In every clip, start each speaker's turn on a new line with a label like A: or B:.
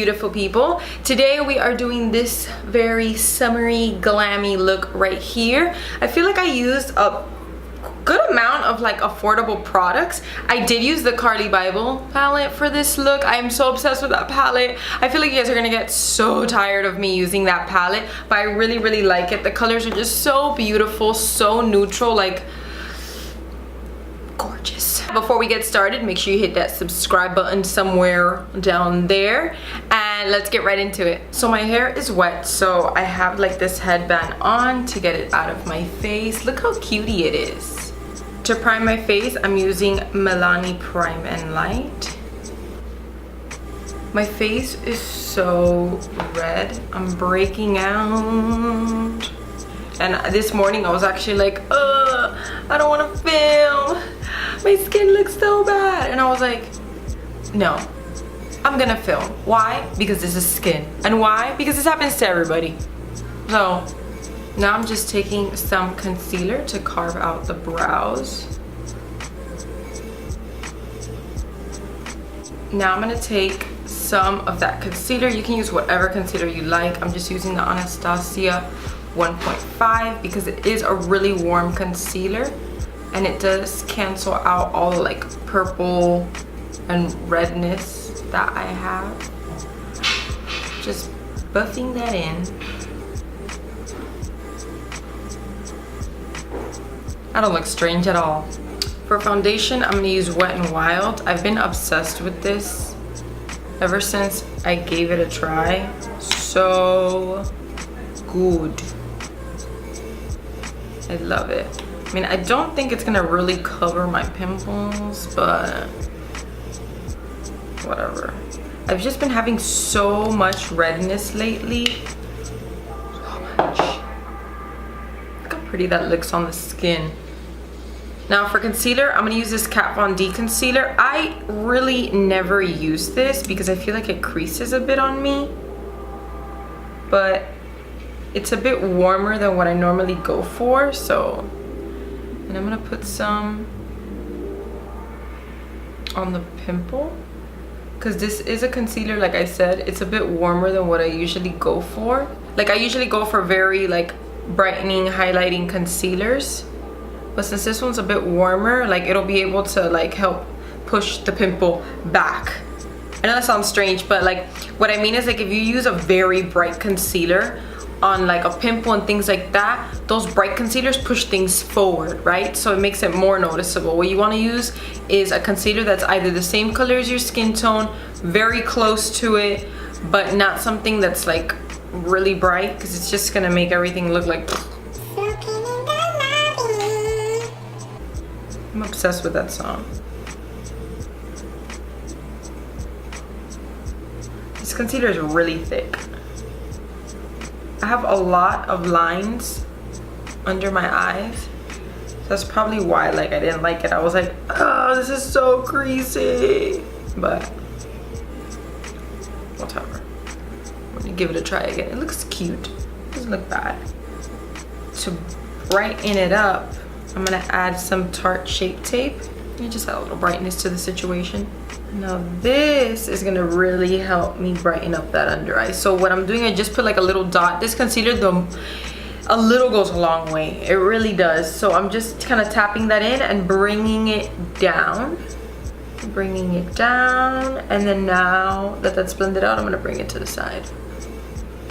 A: beautiful people. Today we are doing this very summery, glammy look right here. I feel like I used a good amount of like affordable products. I did use the Carli Bybel palette for this look. I am so obsessed with that palette. I feel like you guys are gonna get so tired of me using that palette, but I really like it. The colors are just so beautiful, so neutral, like gorgeous. Before we get started, make sure you hit that subscribe button somewhere down there and let's get right into it. So my hair is wet, so I have like this headband on to get it out of my face. Look how cutie it is. To prime my face, I'm using Milani Prime and Light. My face is so red. I'm breaking out. And this morning I was actually like, I don't want to film. My skin looks so bad. And I was like, no, I'm gonna film. Why? Because this is skin. And why? Because this happens to everybody. So now I'm just taking some concealer to carve out the brows. Now I'm gonna take some of that concealer. You can use whatever concealer you like. I'm just using the Anastasia 1.5 because it is a really warm concealer and it does cancel out all the like purple and redness that I have. Just buffing that in. I don't look strange at all. For foundation, I'm gonna use Wet n Wild. I've been obsessed with this ever since I gave it a try. So good. I love it. I mean, I don't think it's gonna really cover my pimples, but whatever. I've just been having so much redness lately. So much. Look how pretty that looks on the skin. Now for concealer, I'm gonna use this Kat Von D concealer. I really never use this because I feel like it creases a bit on me, but it's a bit warmer than what I normally go for, so. And I'm gonna put some on the pimple because this is a concealer, like I said, it's a bit warmer than what I usually go for. Like I usually go for very like brightening, highlighting concealers, but since this one's a bit warmer, like it'll be able to like help push the pimple back. I know that sounds strange, but like what I mean is like if you use a very bright concealer on like a pimple and things like that, those bright concealers push things forward, right? So it makes it more noticeable. What you want to use is a concealer that's either the same color as your skin tone, very close to it, but not something that's like really bright because it's just gonna make everything look like. I'm obsessed with that song. This concealer is really thick. I have a lot of lines under my eyes. So that's probably why like I didn't like it. I was like, oh, this is so creasy. But whatever. I'm gonna give it a try again. It looks cute. It doesn't look bad. To brighten it up, I'm gonna add some Tarte Shape Tape. You just add a little brightness to the situation. Now this is gonna really help me brighten up that under eye. So what I'm doing, I just put like a little dot. This concealer, a little goes a long way. It really does. So I'm just kind of tapping that in and bringing it down. Bringing it down. And then now that that's blended out, I'm gonna bring it to the side.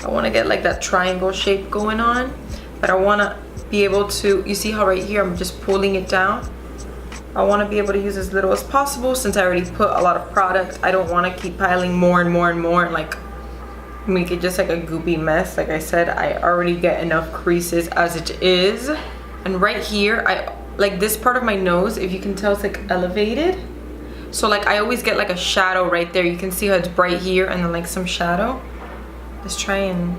A: I wanna get like that triangle shape going on, but I wanna be able to, you see how right here, I'm just pulling it down. I want to be able to use as little as possible since I already put a lot of product. I don't want to keep piling more and more and more and like make it just like a goopy mess. Like I said, I already get enough creases as it is. And right here, I like this part of my nose, if you can tell, it's like elevated. So like I always get like a shadow right there. You can see how it's bright here and then like some shadow. Let's try and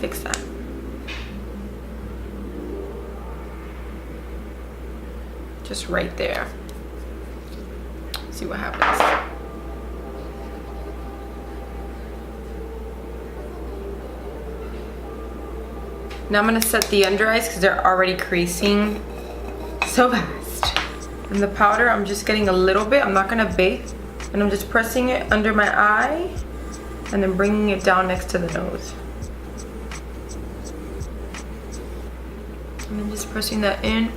A: fix that. Just right there. See what happens. Now I'm gonna set the under eyes because they're already creasing so fast. And the powder, I'm just getting a little bit. I'm not gonna bake. And I'm just pressing it under my eye and then bringing it down next to the nose. And then just pressing that in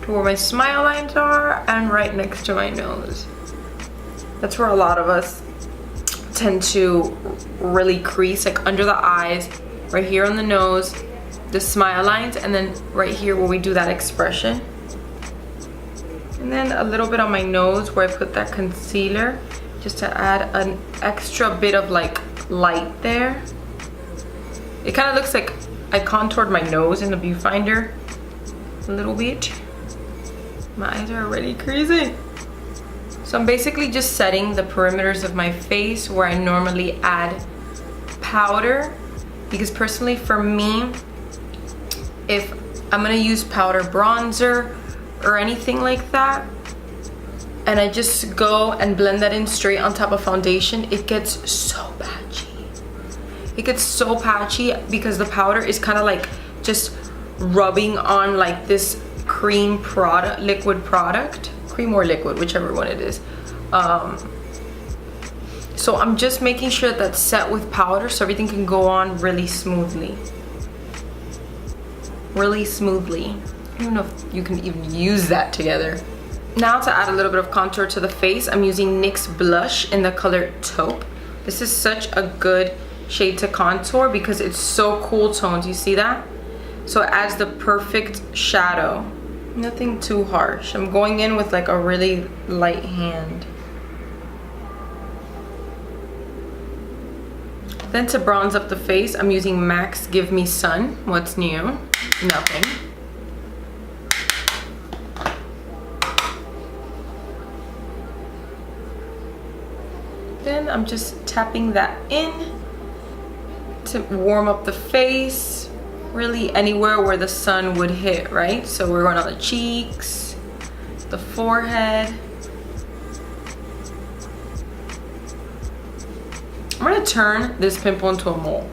A: to where my smile lines are and right next to my nose. That's where a lot of us tend to really crease, like under the eyes, right here on the nose, the smile lines, and then right here where we do that expression. And then a little bit on my nose where I put that concealer, just to add an extra bit of like light there. It kind of looks like I contoured my nose in the viewfinder a little bit. My eyes are already creasing. So I'm basically just setting the perimeters of my face where I normally add powder, because personally for me, if I'm gonna use powder bronzer or anything like that, and I just go and blend that in straight on top of foundation, it gets so patchy. It gets so patchy because the powder is kind of like just rubbing on like this cream product, liquid product, cream or liquid, whichever one it is. So I'm just making sure that's set with powder so everything can go on really smoothly. Really smoothly. I don't know if you can even use that together. Now to add a little bit of contour to the face, I'm using NYX blush in the color Taupe. This is such a good shade to contour because it's so cool toned. You see that? So it adds the perfect shadow. Nothing too harsh. I'm going in with like a really light hand. Then to bronze up the face, I'm using MAC's Give Me Sun. What's new? Nothing. Then I'm just tapping that in to warm up the face, really anywhere where the sun would hit, right? So we're going on the cheeks, the forehead. I'm gonna turn this pimple into a mole.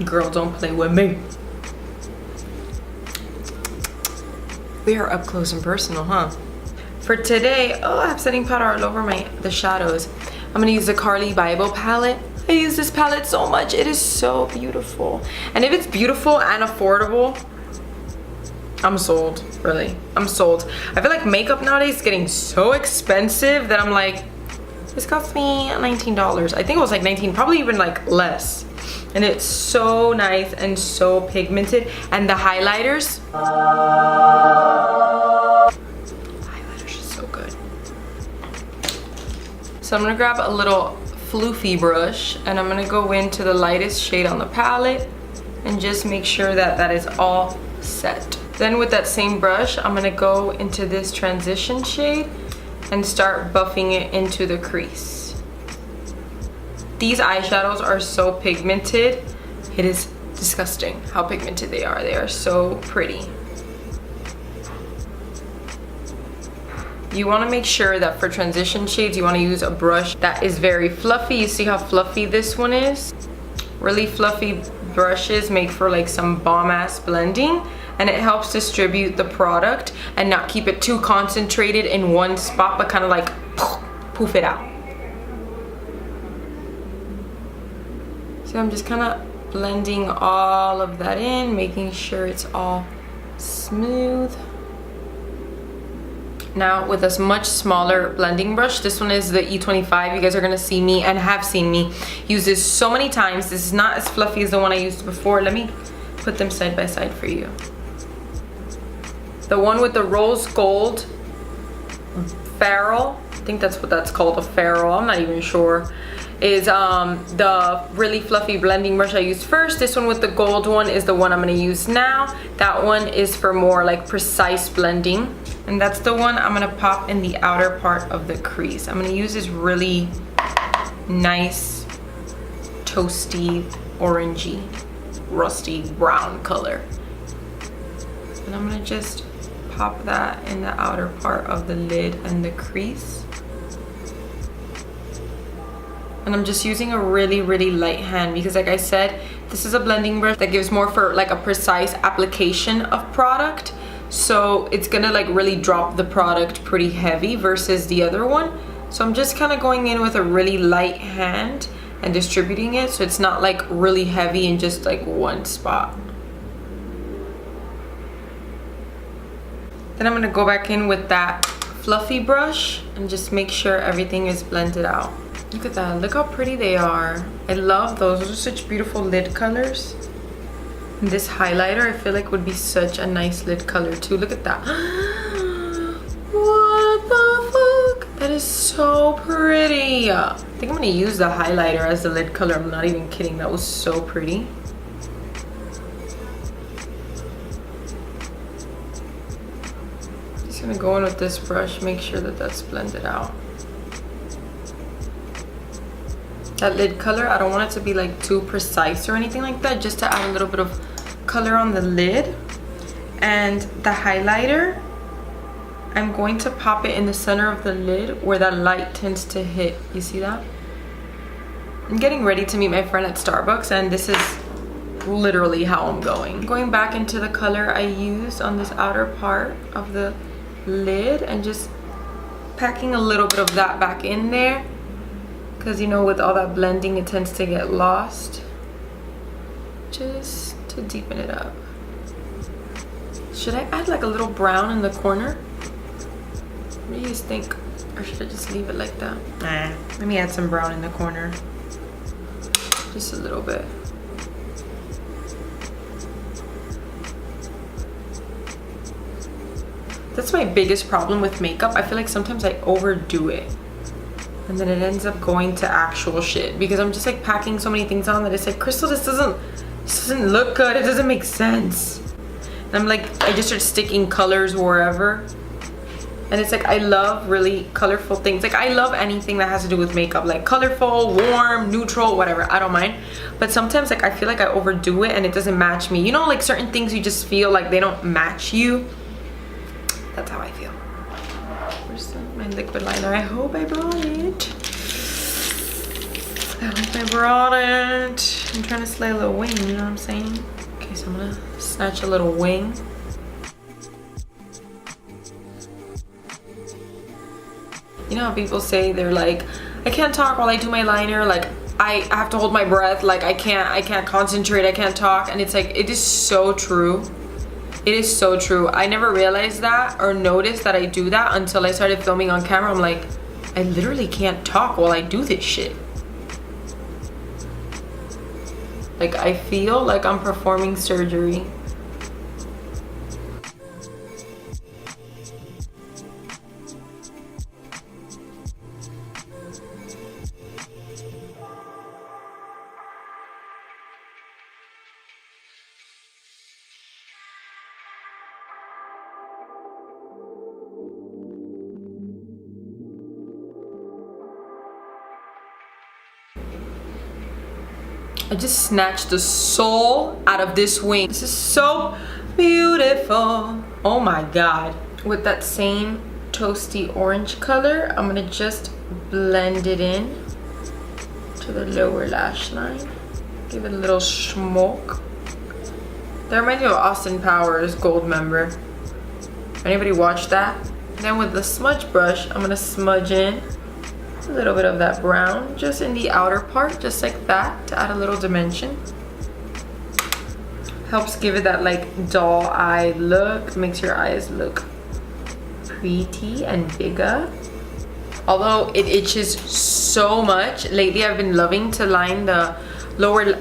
A: Girl, don't play with me. We are up close and personal, huh? For today, oh, I have setting powder all over the shadows. I'm gonna use the Carli Bybel palette. I use this palette so much. It is so beautiful. And if it's beautiful and affordable, I'm sold, really. I'm sold. I feel like makeup nowadays is getting so expensive that I'm like, this cost me $19. I think it was like 19, probably even like less. And it's so nice and so pigmented. And the highlighters, so I'm gonna grab a little floofy brush and I'm gonna go into the lightest shade on the palette and just make sure that that is all set. Then with that same brush, I'm gonna go into this transition shade and start buffing it into the crease. These eyeshadows are so pigmented. It is disgusting how pigmented they are. They are so pretty. You want to make sure that for transition shades, you want to use a brush that is very fluffy. You see how fluffy this one is? Really fluffy brushes make for like some bomb ass blending, and it helps distribute the product and not keep it too concentrated in one spot, but kind of like poof it out. So I'm just kind of blending all of that in, making sure it's all smooth. Now with a much smaller blending brush, this one is the E25. You guys are gonna see me and have seen me use this so many times. This is not as fluffy as the one I used before. Let me put them side by side for you. The one with the rose gold ferrule, I think that's what that's called, a ferrule, I'm not even sure, is the really fluffy blending brush I used first. This one with the gold one is the one I'm gonna use now. That one is for more like precise blending. And that's the one I'm gonna pop in the outer part of the crease. I'm gonna use this really nice, toasty, orangey, rusty brown color. And I'm gonna just pop that in the outer part of the lid and the crease. And I'm just using a really, really light hand because like I said, this is a blending brush that gives more for like a precise application of product. So it's gonna like really drop the product pretty heavy versus the other one. So I'm just kind of going in with a really light hand and distributing it so it's not like really heavy in just like one spot. Then I'm gonna go back in with that fluffy brush and just make sure everything is blended out. Look at that, look how pretty they are. I love those, those are such beautiful lid colors. And this highlighter I feel like would be such a nice lid color too. Look at that. What the fuck? That is so pretty. I think I'm gonna use the highlighter as the lid color. I'm not even kidding, that was so pretty. Just gonna go in with this brush, make sure that that's blended out. That lid color, I don't want it to be like too precise or anything like that, just to add a little bit of color on the lid. And the highlighter, I'm going to pop it in the center of the lid where that light tends to hit. You see that? I'm getting ready to meet my friend at Starbucks and this is literally how I'm going. Going back into the color I used on this outer part of the lid and just packing a little bit of that back in there. Because you know, with all that blending, it tends to get lost. Just to deepen it up. Should I add like a little brown in the corner? What do you guys think? Or should I just leave it like that? Nah, let me add some brown in the corner. Just a little bit. That's my biggest problem with makeup. I feel like sometimes I overdo it. And then it ends up going to actual shit because I'm just like packing so many things on that it's like, Crystal, this doesn't look good. It doesn't make sense. And I'm like, I just start sticking colors wherever. And it's like, I love really colorful things. Like I love anything that has to do with makeup, like colorful, warm, neutral, whatever, I don't mind. But sometimes like I feel like I overdo it and it doesn't match me. You know, like certain things you just feel like they don't match you. That's how I feel. Where's my liquid liner? I hope I brought it. I hope I brought it. I'm trying to slay a little wing, you know what I'm saying? Okay, so I'm gonna snatch a little wing. You know how people say they're like, I can't talk while I do my liner, like I have to hold my breath, like I can't concentrate, I can't talk. And it's like, it is so true. It is so true. I never realized that or noticed that I do that until I started filming on camera. I'm like, I literally can't talk while I do this shit. Like I feel like I'm performing surgery. I just snatched the soul out of this wing. This is so beautiful. Oh my God. With that same toasty orange color, I'm gonna just blend it in to the lower lash line. Give it a little smoke. That reminds me of Austin Powers, Gold Member. Anybody watch that? Then with the smudge brush, I'm gonna smudge in a little bit of that brown just in the outer part, just like that, to add a little dimension. Helps give it that like doll eye look, makes your eyes look pretty and bigger. Although it itches so much, lately I've been loving to line the lower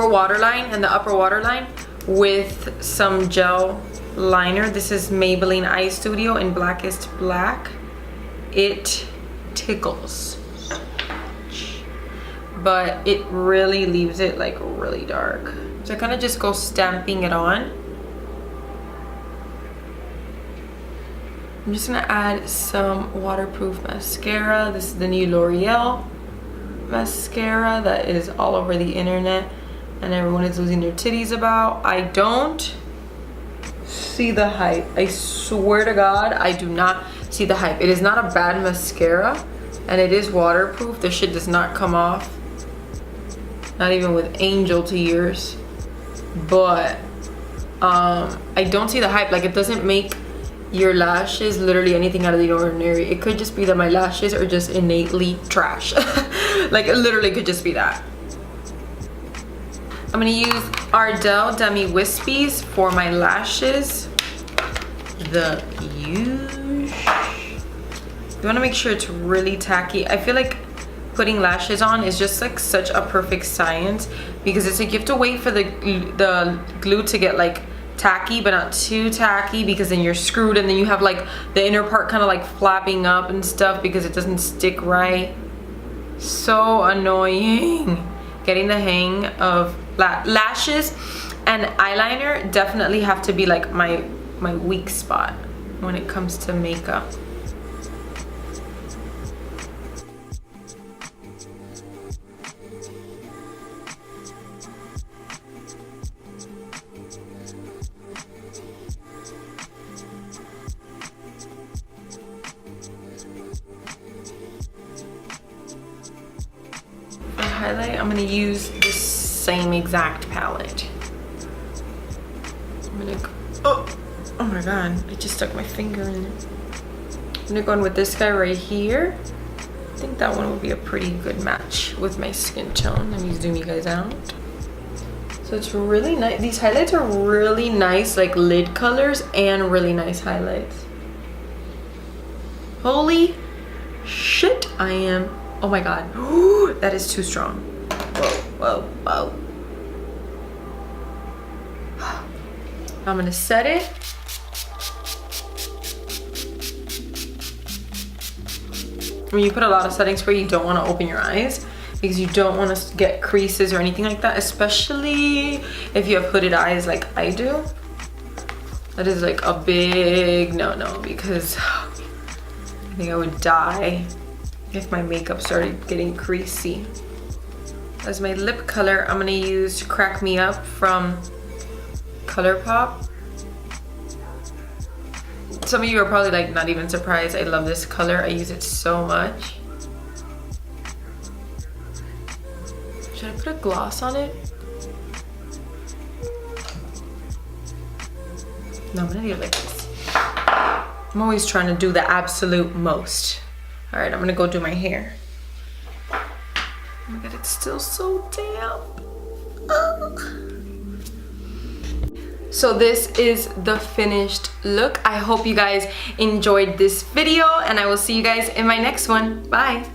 A: waterline and the upper waterline with some gel liner. This is Maybelline Eye Studio in Blackest Black. It tickles so much, but it really leaves it like really dark. So I kind of just go stamping it on. I'm just gonna add some waterproof mascara. This is the new L'Oreal mascara that is all over the internet and everyone is losing their titties about. I don't see the hype. I swear to God, I do not see the hype. It is not a bad mascara and it is waterproof. The shit does not come off, not even with angel tears. But I don't see the hype. Like, it doesn't make your lashes literally anything out of the ordinary. It could just be that my lashes are just innately trash. Like it literally could just be that. I'm gonna use Ardell Demi Wispies for my lashes. The huge. You wanna make sure it's really tacky. I feel like putting lashes on is just like such a perfect science, because it's like you have to wait for the glue to get like tacky but not too tacky, because then you're screwed and then you have like the inner part kind of like flapping up and stuff because it doesn't stick right. So annoying. Getting the hang of lashes and eyeliner definitely have to be like my weak spot when it comes to makeup. Highlight, I'm gonna use this same exact palette. I'm gonna go, oh my god, I just stuck my finger in it. I'm gonna go in with this guy right here. I think that one would be a pretty good match with my skin tone. Let me zoom you guys out. So it's really nice. These highlights are really nice, like lid colors and really nice highlights. Holy shit, I am. Oh my god. Ooh, that is too strong. Whoa, whoa, whoa. I'm gonna set it. When you put a lot of setting spray, you don't want to open your eyes because you don't want to get creases or anything like that, especially if you have hooded eyes like I do. That is like a big no-no, because I think I would die if my makeup started getting creasy. As my lip color, I'm gonna use Crack Me Up from ColourPop. Some of you are probably like not even surprised. I love this color. I use it so much. Should I put a gloss on it? No, I'm gonna do it like this. I'm always trying to do the absolute most. All right, I'm gonna go do my hair. Oh my god, it's still so damp. Oh. So this is the finished look. I hope you guys enjoyed this video, and I will see you guys in my next one. Bye.